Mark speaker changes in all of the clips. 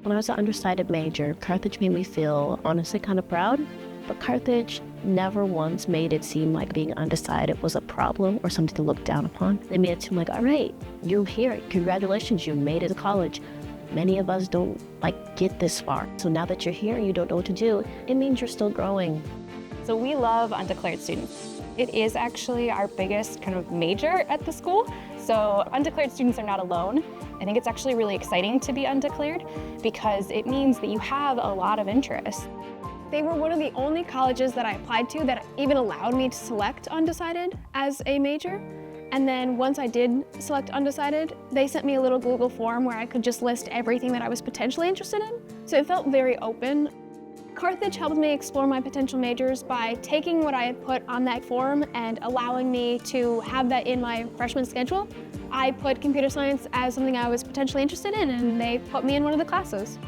Speaker 1: When I was an undecided major, Carthage made me feel honestly kind of proud, but Carthage never once made it seem like being undecided was a problem or something to look down upon. They made it seem like, all right, you're here, congratulations, you made it to college. Many of us don't get this far. So now that you're here and you don't know what to do, it means you're still growing.
Speaker 2: So we love undeclared students. It is actually our biggest kind of major at the school. So undeclared students are not alone. I think it's actually really exciting to be undeclared because it means that you have a lot of interest.
Speaker 3: They were one of the only colleges that I applied to that even allowed me to select undecided as a major. And then once I did select undecided, they sent me a little Google form where I could just list everything that I was potentially interested in. So it felt very open. Carthage helped me explore my potential majors by taking what I had put on that form and allowing me to have that in my freshman schedule. I put computer science as something I was potentially interested in, and they put me in one of the classes.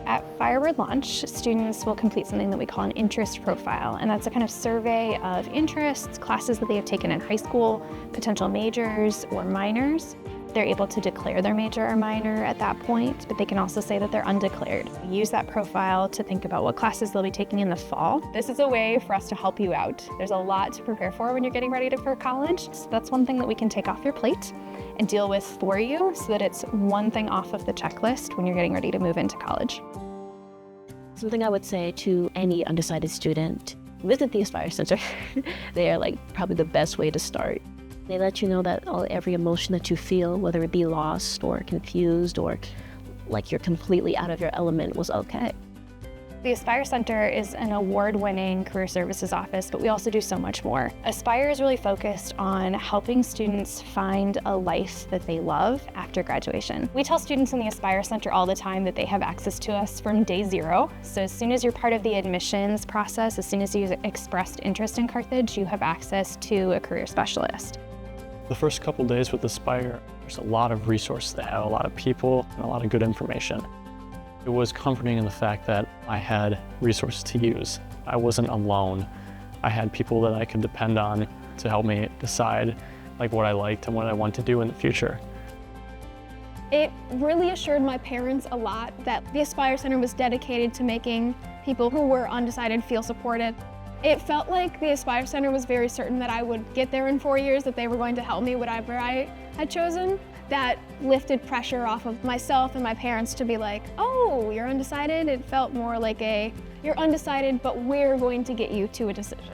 Speaker 2: At Firebird launch, students will complete something that we call an interest profile, and that's a kind of survey of interests, classes that they have taken in high school, potential majors or minors. They're able to declare their major or minor at that point, but they can also say that they're undeclared. We use that profile to think about what classes they'll be taking in the fall. This is a way for us to help you out. There's a lot to prepare for when you're getting ready for college, so that's one thing that we can take off your plate and deal with for you so that it's one thing off of the checklist when you're getting ready to move into college.
Speaker 1: Something I would say to any undecided student, visit the Aspire Center. They are probably the best way to start. They let you know that every emotion that you feel, whether it be lost or confused or like you're completely out of your element, was okay.
Speaker 2: The Aspire Center is an award-winning career services office, but we also do so much more. Aspire is really focused on helping students find a life that they love after graduation. We tell students in the Aspire Center all the time that they have access to us from day zero. So as soon as you're part of the admissions process, as soon as you expressed interest in Carthage, you have access to a career specialist.
Speaker 4: The first couple days with Aspire, there's a lot of resources they have, a lot of people, and a lot of good information. It was comforting in the fact that I had resources to use. I wasn't alone. I had people that I could depend on to help me decide what I liked and what I want to do in the future.
Speaker 3: It really assured my parents a lot that the Aspire Center was dedicated to making people who were undecided feel supported. It felt like the Aspire Center was very certain that I would get there in 4 years, that they were going to help me whatever I had chosen. That lifted pressure off of myself and my parents to be like, oh, you're undecided? It felt more like you're undecided, but we're going to get you to a decision.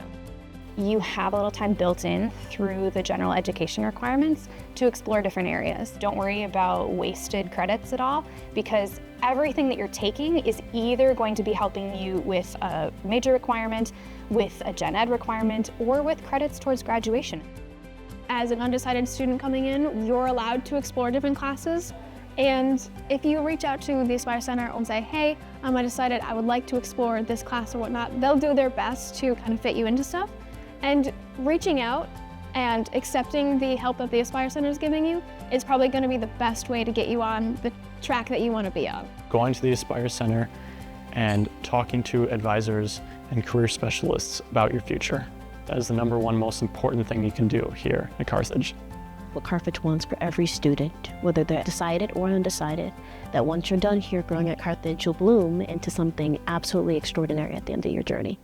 Speaker 2: You have a little time built in through the general education requirements to explore different areas. Don't worry about wasted credits at all, because everything that you're taking is either going to be helping you with a major requirement, with a gen ed requirement, or with credits towards graduation.
Speaker 3: As an undecided student coming in, you're allowed to explore different classes. And if you reach out to the Aspire Center and say, hey, I'm undecided, I would like to explore this class or whatnot, they'll do their best to kind of fit you into stuff. And reaching out and accepting the help that the Aspire Center is giving you is probably going to be the best way to get you on the track that you want to be on.
Speaker 4: Going to the Aspire Center and talking to advisors and career specialists about your future. That is the number one most important thing you can do here at Carthage.
Speaker 1: What Carthage wants for every student, whether they're decided or undecided, that once you're done here growing at Carthage, you'll bloom into something absolutely extraordinary at the end of your journey.